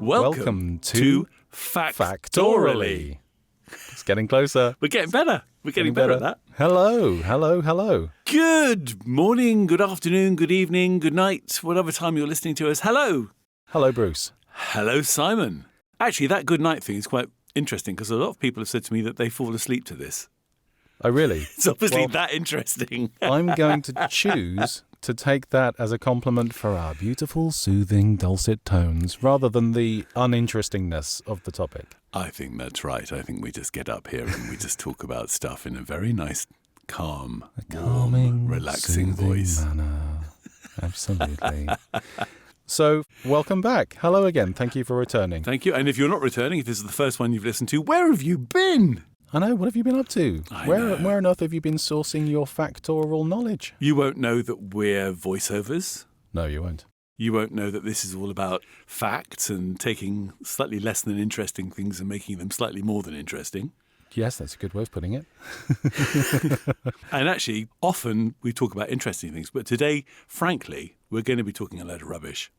Welcome to Factoraly. It's getting closer. We're getting better. We're getting better at that. Hello. Good morning, good afternoon, good evening, good night, whatever time you're listening to us. Hello. Hello, Bruce. Hello, Simon. Actually, that good night thing is quite interesting because a lot of people have said to me that they fall asleep to this. Oh, really? It's obviously that interesting. I'm going to choose to take that as a compliment for our beautiful, soothing, dulcet tones rather than the uninterestingness of the topic. I think that's right. I think we just get up here and we just talk about stuff in a very nice, calm, calming, relaxing voice. Manner. Absolutely. So, welcome back. Hello again. Thank you for returning. Thank you. And if you're not returning, if this is the first one you've listened to, where have you been? I know. What have you been up to? Where on earth have you been sourcing your factorial knowledge? You won't know that we're voiceovers. No, you won't. You won't know that this is all about facts and taking slightly less than interesting things and making them slightly more than interesting. Yes, that's a good way of putting it. And actually, often we talk about interesting things, but today, frankly, we're going to be talking a load of rubbish.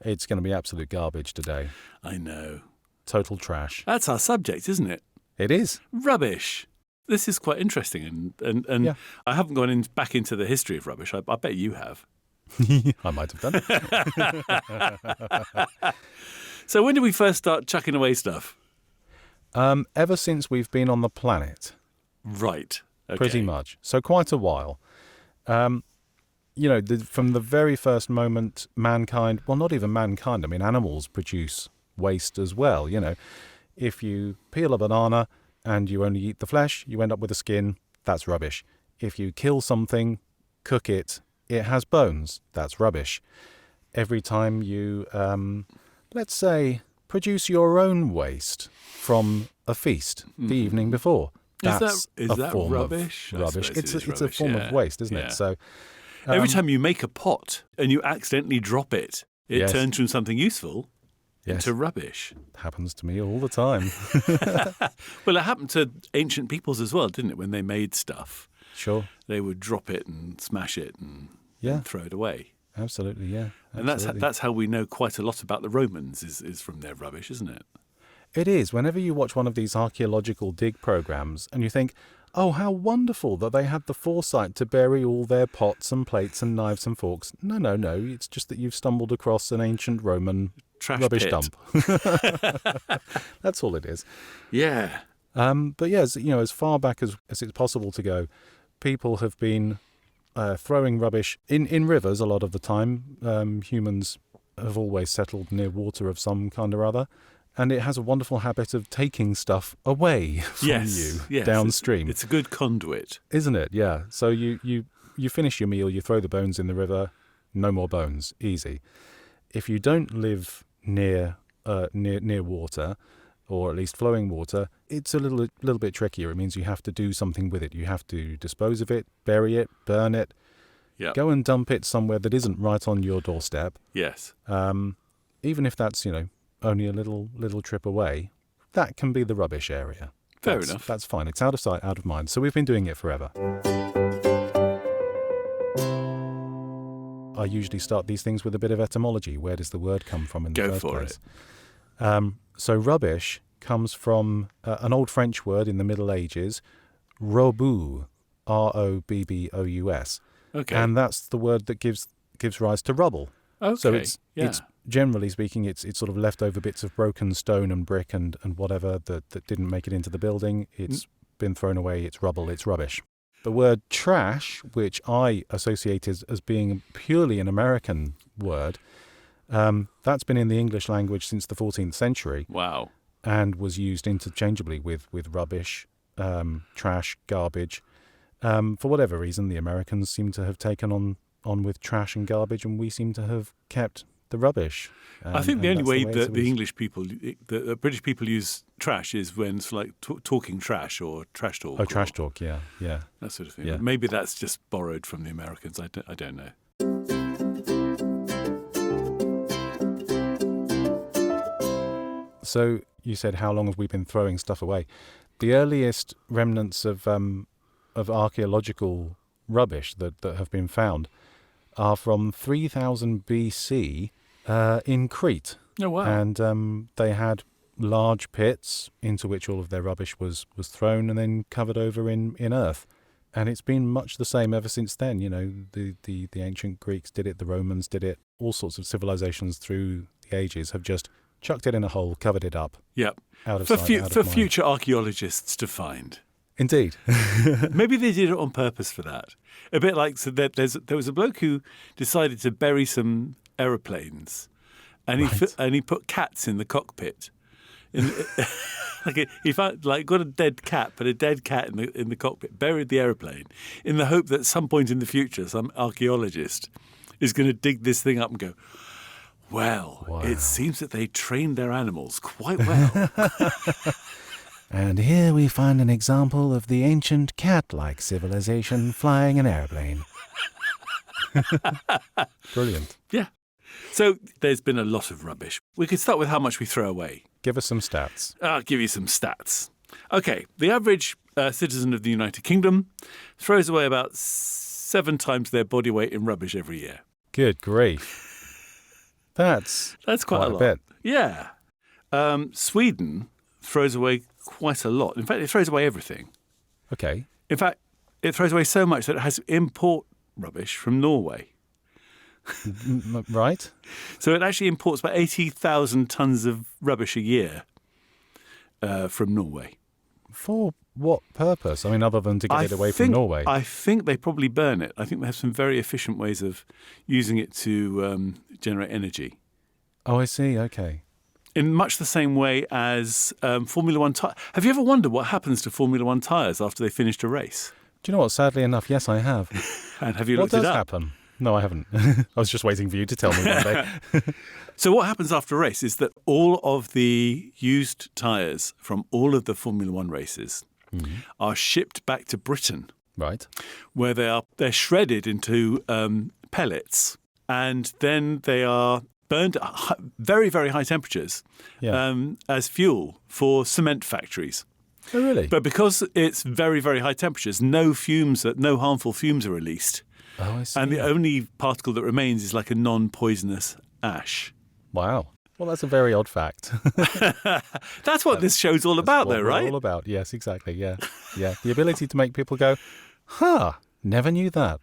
It's going to be absolute garbage today. I know. Total trash. That's our subject, isn't it? It is. Rubbish. This is quite interesting, and Yeah. I haven't gone back into the history of rubbish. I bet you have. I might have done. So when did we first start chucking away stuff? Ever since we've been on the planet. Right. Okay. Pretty much. So quite a while. From the very first moment, mankind, well, not even mankind, I mean, animals produce waste as well. If you peel a banana and you only eat the flesh, you end up with the skin. That's rubbish. If you kill something, cook it, it has bones. That's rubbish. Every time you, let's say, produce your own waste from a feast the evening before, that's is a that form rubbish? of rubbish. It's rubbish, a form of waste, isn't it? So every time you make a pot and you accidentally drop it, it Yes. turns from something useful Yes. into rubbish. Happens to me all the time. Well, it happened to ancient peoples as well, didn't it? When they made stuff, Sure. they would drop it and smash it and throw it away. Absolutely, yeah. And that's how we know quite a lot about the Romans is from their rubbish, isn't it? It is. Whenever you watch one of these archaeological dig programs and you think, oh, how wonderful that they had the foresight to bury all their pots and plates and knives and forks. No. It's just that you've stumbled across an ancient Roman Trash rubbish pit. dump. That's all it is. Yeah. But yeah, as far back as it's possible to go, people have been throwing rubbish in rivers a lot of the time. Humans have always settled near water of some kind or other. And it has a wonderful habit of taking stuff away from you downstream. It's a good conduit. Isn't it? Yeah. So you finish your meal, you throw the bones in the river, no more bones, easy. If you don't live near water, or at least flowing water, it's a little bit trickier. It means you have to do something with it. You have to dispose of it, bury it, burn it, go and dump it somewhere that isn't right on your doorstep. Yes. Even if that's only a little trip away, that can be the rubbish area. Fair enough. That's fine. It's out of sight, out of mind. So we've been doing it forever. I usually start these things with a bit of etymology. Where does the word come from in the first place? Go for it. So rubbish comes from an old French word in the Middle Ages, robou, R-O-B-B-O-U-S. Okay. And that's the word that gives rise to rubble. Okay. So it's generally speaking, it's sort of leftover bits of broken stone and brick and whatever that didn't make it into the building. It's been thrown away. It's rubble. It's rubbish. The word trash, which I associate as being purely an American word, that's been in the English language since the 14th century. Wow. And was used interchangeably with rubbish, trash, garbage. For whatever reason, the Americans seem to have taken on with trash and garbage, and we seem to have kept the rubbish. I think the only way that the is. English people, the British people use trash is when it's like talking trash or trash talk. Oh, trash talk, yeah. That sort of thing. Yeah. Maybe that's just borrowed from the Americans. I don't know. So you said, how long have we been throwing stuff away? The earliest remnants of archaeological rubbish that have been found are from 3000 BC in Crete. Oh, wow. And they had large pits into which all of their rubbish was thrown and then covered over in earth. And it's been much the same ever since then. You know, the ancient Greeks did it, the Romans did it, all sorts of civilizations through the ages have just chucked it in a hole, covered it up. Yep. Out of For, sight, out for of mind. future archaeologists to find. Indeed. Maybe they did it on purpose for that. A bit like there was a bloke who decided to bury some aeroplanes, and he put cats in the cockpit. He found got a dead cat, but a dead cat in the cockpit, buried the aeroplane, in the hope that at some point in the future, some archaeologist is going to dig this thing up and go, well, Wow. It seems that they trained their animals quite well. And here we find an example of the ancient cat-like civilization flying an airplane. Brilliant. Yeah. So there's been a lot of rubbish. We could start with how much we throw away. Give us some stats. I'll give you some stats. Okay, the average citizen of the United Kingdom throws away about 7 times their body weight in rubbish every year. Good grief. That's quite a lot. bit. Yeah. Sweden throws away quite a lot. In fact, it throws away everything. Okay. In fact, it throws away so much that it has to import rubbish from Norway. Right. So it actually imports about 80,000 tonnes of rubbish a year from Norway. For what purpose? I mean, other than to get it away from Norway. I think they probably burn it. I think they have some very efficient ways of using it to generate energy. Oh, I see. Okay. In much the same way as Formula One tyres. Have you ever wondered what happens to Formula One tyres after they finished a race? Do you know what? Sadly enough, yes, I have. And have you What looked it does up? happen? No, I haven't. I was just waiting for you to tell me one day. So what happens after a race is that all of the used tyres from all of the Formula One races are shipped back to Britain, Right. where they're shredded into pellets, and then they are burned at very, very high temperatures as fuel for cement factories. Oh, really? But because it's very, very high temperatures, no harmful fumes are released. Oh, I see. And the only particle that remains is like a non-poisonous ash. Wow. Well, that's a very odd fact. That's what this show's all about, What though, we're right? all about. Yes, exactly. Yeah. Yeah. The ability to make people go, never knew that.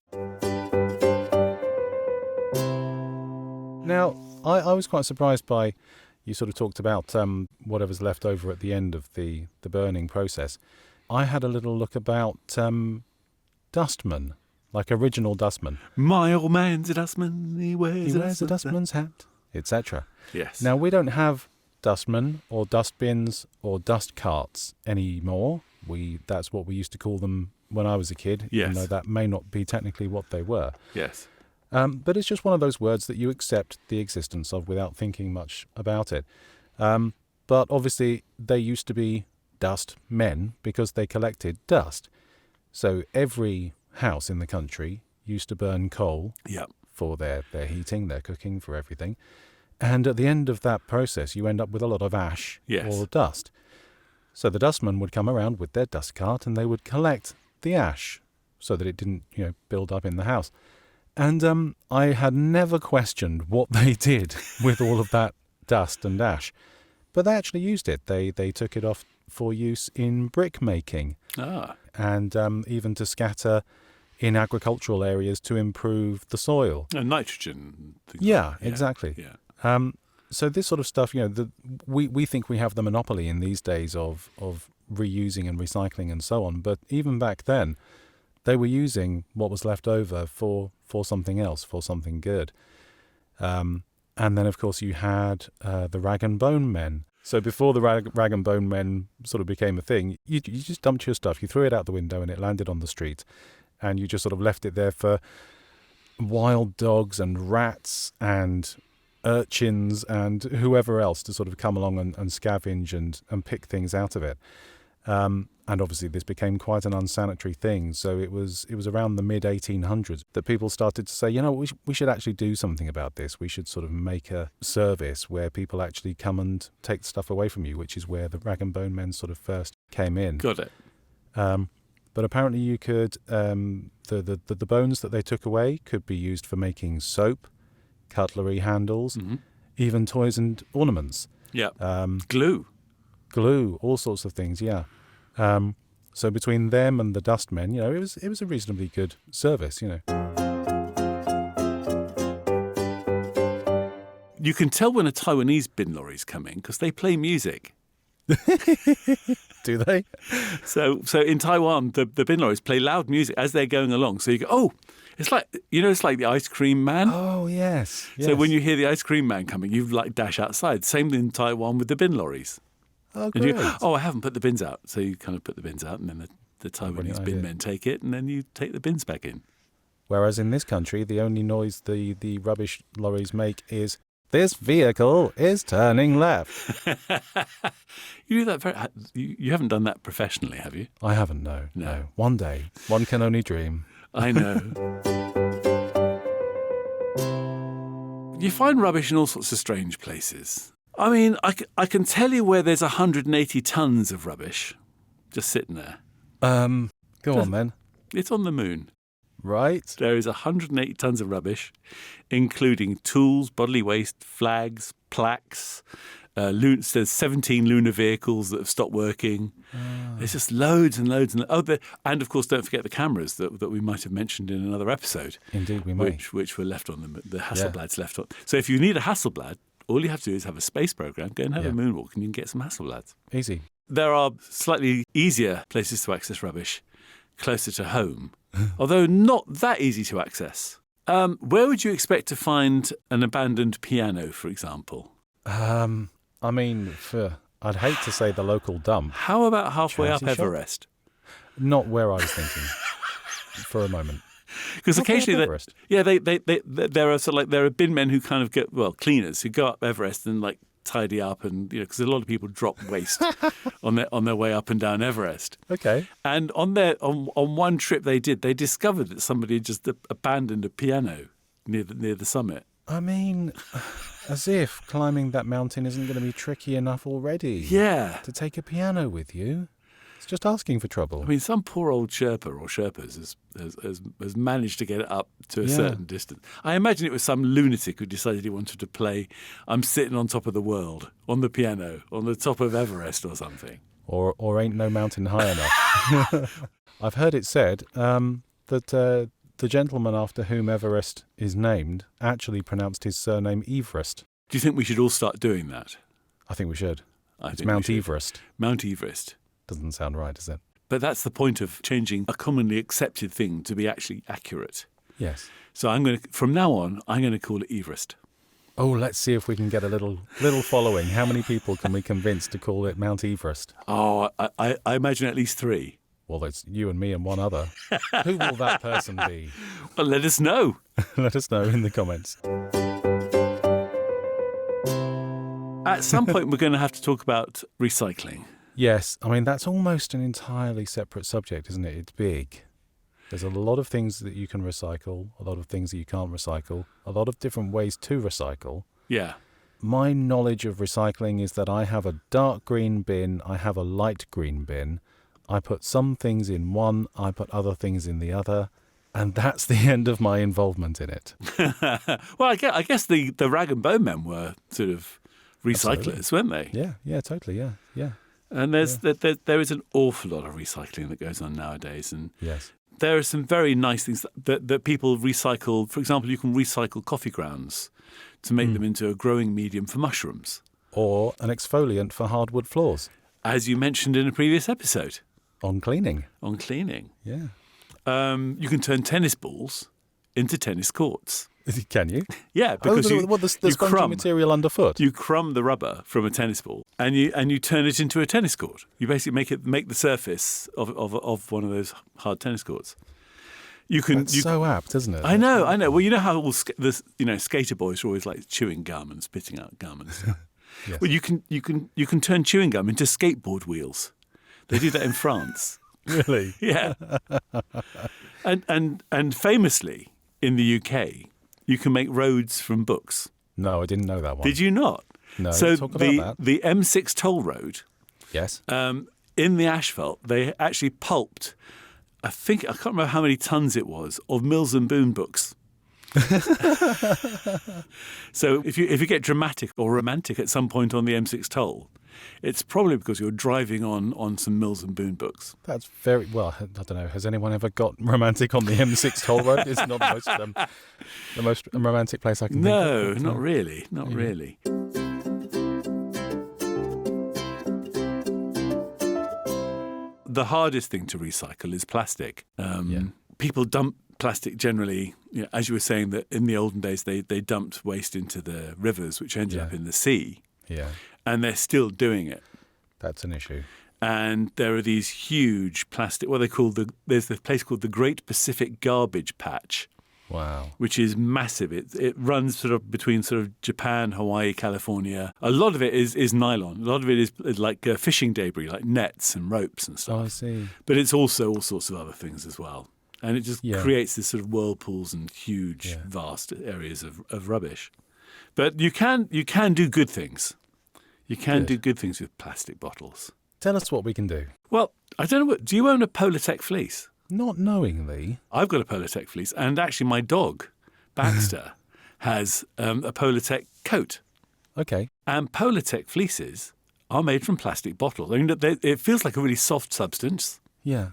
Now, I was quite surprised by, you sort of talked about whatever's left over at the end of the burning process. I had a little look about dustman, like original dustman. My old man's a dustman. He wears a dustman's hat, etc. Yes. Now, we don't have dustmen or dustbins or dust carts anymore. That's what we used to call them when I was a kid, Yes. even though that may not be technically what they were. Yes. But it's just one of those words that you accept the existence of without thinking much about it. But obviously, they used to be dust men because they collected dust. So every house in the country used to burn coal Yep. for their heating, their cooking, for everything. And at the end of that process, you end up with a lot of ash Yes. or dust. So the dustmen would come around with their dust cart and they would collect the ash so that it didn't, build up in the house. And I had never questioned what they did with all of that dust and ash. But they actually used it. They took it off for use in brick making and even to scatter in agricultural areas to improve the soil. And nitrogen. Yeah, exactly. Yeah. So this sort of stuff, we think we have the monopoly in these days of reusing and recycling and so on. But even back then, they were using what was left over for something else, for something good. And then, of course, you had the rag and bone men. So before the rag and bone men sort of became a thing, you just dumped your stuff. You threw it out the window and it landed on the street. And you just sort of left it there for wild dogs and rats and urchins and whoever else to sort of come along and scavenge and pick things out of it. And obviously this became quite an unsanitary thing. So it was around the mid-1800s that people started to say, we should actually do something about this. We should sort of make a service where people actually come and take stuff away from you, which is where the rag and bone men sort of first came in. Got it. But apparently you could, the bones that they took away could be used for making soap, cutlery handles, even toys and ornaments. Yeah. Glue. Glue, all sorts of things, yeah. So between them and the dustmen, it was a reasonably good service, You can tell when a Taiwanese bin lorry's coming because they play music. Do they? So in Taiwan, the bin lorries play loud music as they're going along. So you go, oh, it's like the ice cream man. Oh, yes. So when you hear the ice cream man coming, you dash outside. Same in Taiwan with the bin lorries. Oh, great. And I haven't put the bins out. So you kind of put the bins out and then the Taiwanese bin men take it and then you take the bins back in. Whereas in this country, the only noise the rubbish lorries make is, "This vehicle is turning left." You do that you haven't done that professionally, have you? I haven't, no. One day. One can only dream. I know. You find rubbish in all sorts of strange places. I mean, I can tell you where there's 180 tons of rubbish just sitting there. Go on then. It's on the moon. Right. There is 180 tons of rubbish, including tools, bodily waste, flags, plaques. There's 17 lunar vehicles that have stopped working. There's just loads and loads. And of course, don't forget the cameras that we might have mentioned in another episode. Indeed, we may. Which were left on the Hasselblads left on. So if you need a Hasselblad, all you have to do is have a space program, go and have a moonwalk, and you can get some Hasselblads. Easy. There are slightly easier places to access rubbish closer to home, although not that easy to access. Where would you expect to find an abandoned piano, for example? I mean, I'd hate to say the local dump. How about halfway up Charity shop? Everest? Not where I was thinking for a moment. Because occasionally, Everest? there are bin men who kind of cleaners who go up Everest and tidy up, and because a lot of people drop waste on their way up and down Everest. Okay. And on one trip they discovered that somebody had just abandoned a piano near the summit. I mean, as if climbing that mountain isn't going to be tricky enough already. Yeah. To take a piano with you. It's just asking for trouble. I mean, some poor old Sherpa or Sherpas has managed to get it up to a certain distance. I imagine it was some lunatic who decided he wanted to play "I'm Sitting on Top of the World" on the piano on the top of Everest or something. Or ain't no mountain high enough. I've heard it said that the gentleman after whom Everest is named actually pronounced his surname Everest. Do you think we should all start doing that? I think we should. It's Mount Everest. Mount Everest. Doesn't sound right, does it? But that's the point of changing a commonly accepted thing to be actually accurate. Yes. So from now on, I'm going to call it Everest. Oh, let's see if we can get a little following. How many people can we convince to call it Mount Everest? Oh, I imagine at least 3. Well, it's you and me and one other. Who will that person be? Well, let us know. Let us know in the comments. At some point, we're going to have to talk about recycling. Yes. I mean, that's almost an entirely separate subject, isn't it? It's big. There's a lot of things that you can recycle, a lot of things that you can't recycle, a lot of different ways to recycle. Yeah. My knowledge of recycling is that I have a dark green bin, I have a light green bin. I put some things in one, I put other things in the other, and that's the end of my involvement in it. Well, I guess the rag and bone men were sort of recyclers, Absolutely. weren't they? Yeah, totally, yeah. And there is an awful lot of recycling that goes on nowadays, and Yes. there are some very nice things that people recycle. For example, you can recycle coffee grounds to make them into a growing medium for mushrooms. Or an exfoliant for hardwood floors. As you mentioned in a previous episode. On cleaning. On cleaning. Yeah. You can turn tennis balls into tennis courts. Can you? Yeah, because the spongy material underfoot. You crumb the rubber from a tennis ball and you turn it into a tennis court. You basically make the surface of one of those hard tennis courts. That's so apt, isn't it? I know. Well, you know how all skater boys are always like chewing gum and spitting out gum and stuff. Yes. Well, you can turn chewing gum into skateboard wheels. They do that in France. Really? Yeah. And famously in the UK, you can make roads from books. No, I didn't know that one. Did you not? No. So talk about that. the M6 toll road. Yes. In the asphalt, they actually pulped. I can't remember how many tons it was of Mills and Boon books. So if you get dramatic or romantic at some point on the M6 toll, it's probably because you're driving on some Mills and Boon books. That's very well. I don't know. Has anyone ever got romantic on the M6 toll road? It's not the most romantic place I can think of. No, not really. Not really. The hardest thing to recycle is plastic. People dump plastic generally, as you were saying, that in the olden days they dumped waste into the rivers, which ended up in the sea. Yeah. And they're still doing it. That's an issue. And there are these huge plastic, there's this place called the Great Pacific Garbage Patch. Wow. Which is massive. It runs sort of between sort of Japan, Hawaii, California. A lot of it is nylon. A lot of it is like fishing debris, like nets and ropes and stuff. Oh, I see. But it's also all sorts of other things as well. And it just creates this sort of whirlpools and huge, vast areas of rubbish. But you can do good things. You can do good things with plastic bottles. Tell us what we can do. Well, I don't know. Do you own a Polartec fleece? Not knowingly. I've got a Polartec fleece, and actually my dog, Baxter, has a Polartec coat. Okay. And Polartec fleeces are made from plastic bottles. I mean, it feels like a really soft substance. Yeah.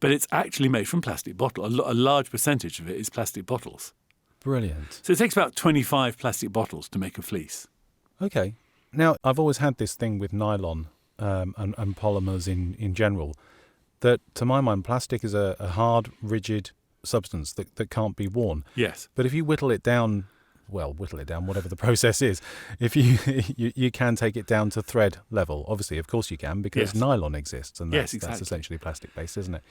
But it's actually made from plastic bottle. A large percentage of it is plastic bottles. Brilliant. So it takes about 25 plastic bottles to make a fleece. Okay. Now, I've always had this thing with nylon and polymers in general, that to my mind, plastic is a hard, rigid substance that can't be worn. Yes. But if you whittle it down, whatever the process is, if you can take it down to thread level. Obviously, of course you can, because nylon exists, and that's essentially plastic-based, isn't it?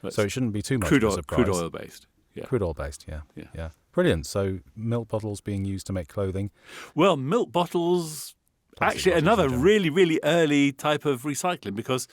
So it shouldn't be too much of a surprise. Crude oil-based. Yeah. Crude oil-based, yeah. Brilliant. So milk bottles being used to make clothing. Well, milk bottles, actually another really, really early type of recycling, because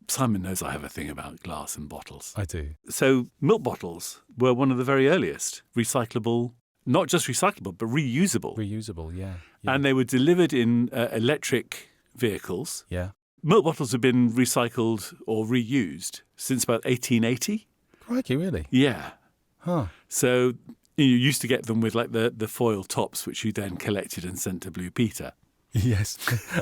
Simon knows I have a thing about glass and bottles. I do. So milk bottles were one of the very earliest recyclable, not just recyclable, but reusable. Reusable, yeah. And they were delivered in electric vehicles. Yeah. Milk bottles have been recycled or reused since about 1880. Crikey, really? Yeah. Huh. So you used to get them with like the foil tops, which you then collected and sent to Blue Peter. Yes.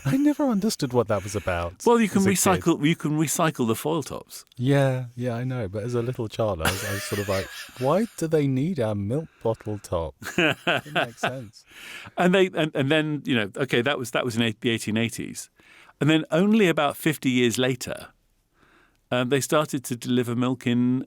I never understood what that was about. Well, you can recycle the foil tops. Yeah, I know. But as a little child, I was sort of like, why do they need our milk bottle top? It makes sense. And then that was in the 1880s, and then only about 50 years later, they started to deliver milk in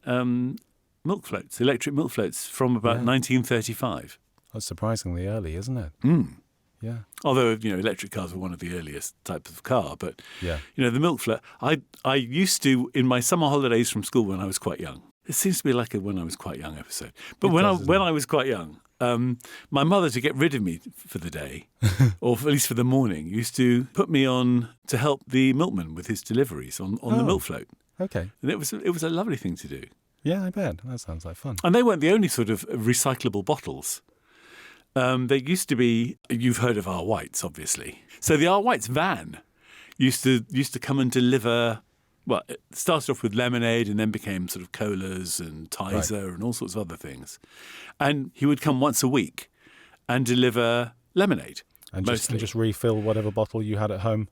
milk floats, electric milk floats, from about 1935. That's surprisingly early, isn't it? Mm. Yeah. Although, electric cars were one of the earliest types of car. But, the milk float, I used to, in my summer holidays from school when I was quite young. It seems to be like a when I was quite young episode. But when I was quite young, my mother, to get rid of me for the day, or at least for the morning, used to put me on to help the milkman with his deliveries on the milk float. Okay. And it was a lovely thing to do. Yeah, I bet. That sounds like fun. And they weren't the only sort of recyclable bottles. There used to be, you've heard of R. White's, obviously. So the R. White's van used to come and deliver, well, it started off with lemonade and then became sort of colas and Tizer and all sorts of other things. And he would come once a week and deliver lemonade. And just refill whatever bottle you had at home?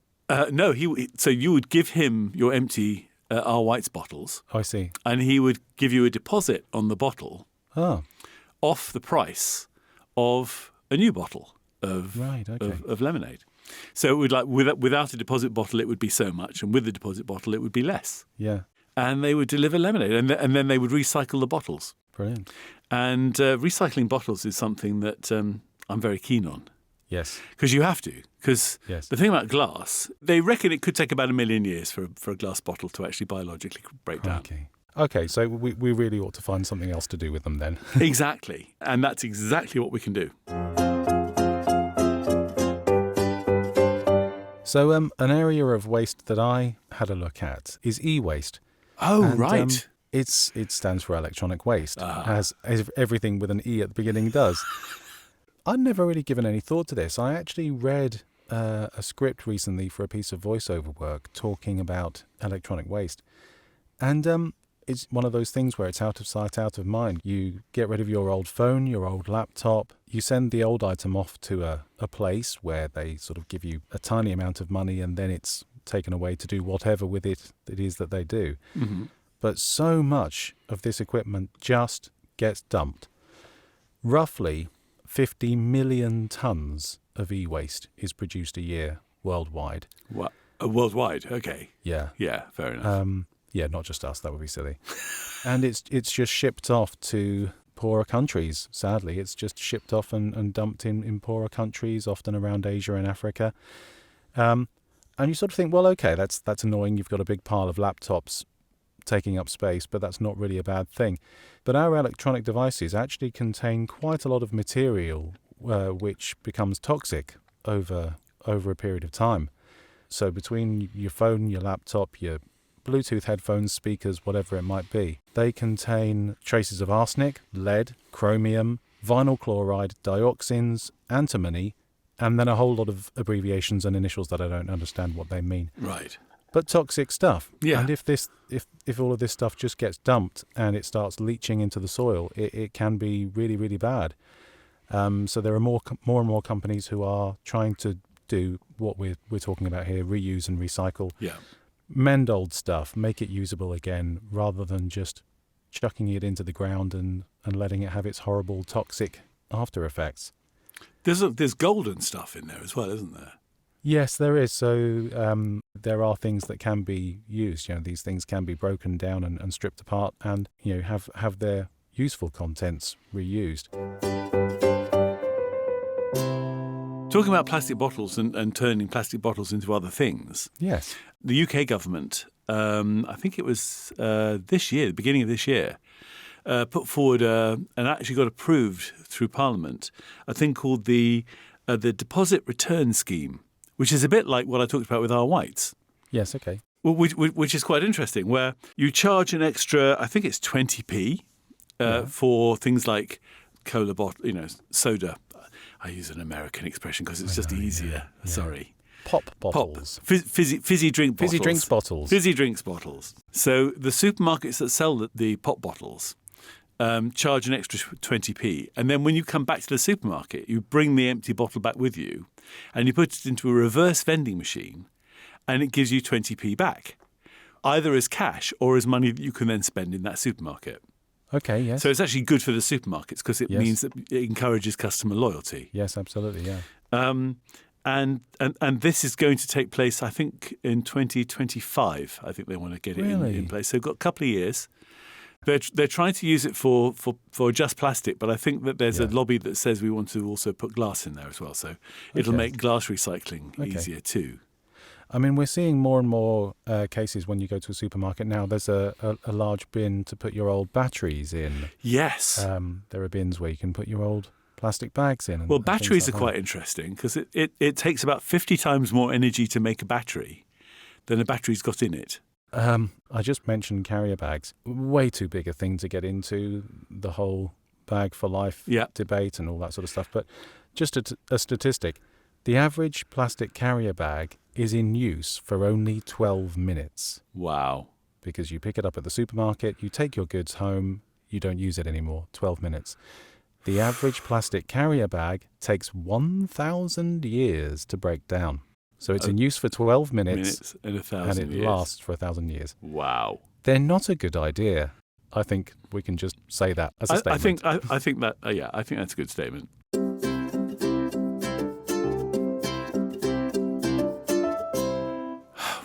No, so you would give him your empty R. White's bottles. Oh, I see. And he would give you a deposit on the bottle off the price of a new bottle of lemonade. So it would, like, without a deposit bottle it would be so much, and with the deposit bottle it would be less. Yeah. And they would deliver lemonade, and then they would recycle the bottles. Brilliant. And recycling bottles is something that I'm very keen on. Yes. Because you have to. Because the thing about glass, they reckon it could take about 1 million years for a glass bottle to actually biologically break down. Okay, so we really ought to find something else to do with them then. Exactly. And that's exactly what we can do. So an area of waste that I had a look at is e-waste. Oh, right. It stands for electronic waste, as everything with an E at the beginning does. I'd never really given any thought to this. I actually read a script recently for a piece of voiceover work talking about electronic waste. And it's one of those things where it's out of sight, out of mind. You get rid of your old phone, your old laptop, you send the old item off to a place where they sort of give you a tiny amount of money, and then it's taken away to do whatever with it is that they do. Mm-hmm. But so much of this equipment just gets dumped. Roughly 50 million tons of e-waste is produced a year worldwide. What? Worldwide? Okay. Yeah. Yeah, fair enough. Yeah, not just us. That would be silly. And it's just shipped off to poorer countries, sadly. It's just shipped off and dumped in poorer countries, often around Asia and Africa. And you sort of think, well, okay, that's annoying. You've got a big pile of laptops taking up space, but that's not really a bad thing. But our electronic devices actually contain quite a lot of material which becomes toxic over a period of time. So between your phone, your laptop, your Bluetooth headphones, speakers, whatever it might be, they contain traces of arsenic, lead, chromium, vinyl chloride, dioxins, antimony, and then a whole lot of abbreviations and initials that I don't understand what they mean. Right. But toxic stuff. Yeah. And if all of this stuff just gets dumped and it starts leaching into the soil, it can be really, really bad. So there are more and more companies who are trying to do what we're talking about here, reuse and recycle. Yeah. Mend old stuff, make it usable again, rather than just chucking it into the ground and letting it have its horrible toxic after effects. There's golden stuff in there as well, isn't there? Yes, there is. So there are things that can be used. These things can be broken down and stripped apart, and have their useful contents reused. Talking about plastic bottles and turning plastic bottles into other things. Yes. The UK government, I think it was this year, the beginning of this year, put forward and actually got approved through Parliament a thing called the Deposit Return Scheme, which is a bit like what I talked about with our whites. Yes, okay. Which is quite interesting, where you charge an extra, I think it's 20p for things like cola bottle, soda. I use an American expression because it's just easier. Yeah. Sorry. Pop bottles. Fizzy drink bottles. Fizzy drinks bottles. Fizzy drinks bottles. So the supermarkets that sell the pop bottles charge an extra 20p. And then when you come back to the supermarket, you bring the empty bottle back with you and you put it into a reverse vending machine and it gives you 20p back, either as cash or as money that you can then spend in that supermarket. Okay, yes. So it's actually good for the supermarkets because it means that it encourages customer loyalty. Yes, absolutely, yeah. And this is going to take place, I think, in 2025. I think they want to get it in place. So they've got a couple of years. They're trying to use it for just plastic, but I think that there's a lobby that says we want to also put glass in there as well. So it'll make glass recycling easier too. I mean, we're seeing more and more cases when you go to a supermarket now. There's a large bin to put your old batteries in. Yes. There are bins where you can put your old plastic bags in. Well, batteries are quite interesting because it takes about 50 times more energy to make a battery than a battery's got in it. I just mentioned carrier bags. Way too big a thing to get into the whole bag for life debate and all that sort of stuff. But just a statistic. The average plastic carrier bag is in use for only 12 minutes. Wow. Because you pick it up at the supermarket, you take your goods home, you don't use it anymore. 12 minutes. The average plastic carrier bag takes 1,000 years to break down. So it's in use for 12 minutes and 1,000 and it years. lasts for 1,000 years. Wow. They're not a good idea. I think we can just say that as a statement. I think that's a good statement.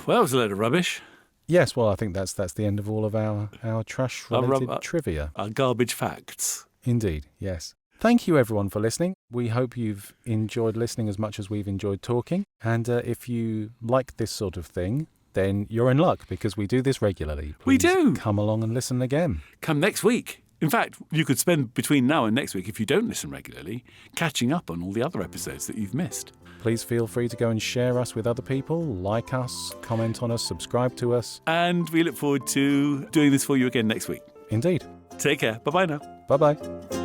Well, that was a load of rubbish. Yes, well, I think that's the end of all of our trash-related trivia. Our garbage facts. Indeed, yes. Thank you, everyone, for listening. We hope you've enjoyed listening as much as we've enjoyed talking. And if you like this sort of thing, then you're in luck because we do this regularly. Please we do. Come along and listen again. Come next week. In fact, you could spend between now and next week, if you don't listen regularly, catching up on all the other episodes that you've missed. Please feel free to go and share us with other people, like us, comment on us, subscribe to us. And we look forward to doing this for you again next week. Indeed. Take care. Bye-bye now. Bye-bye.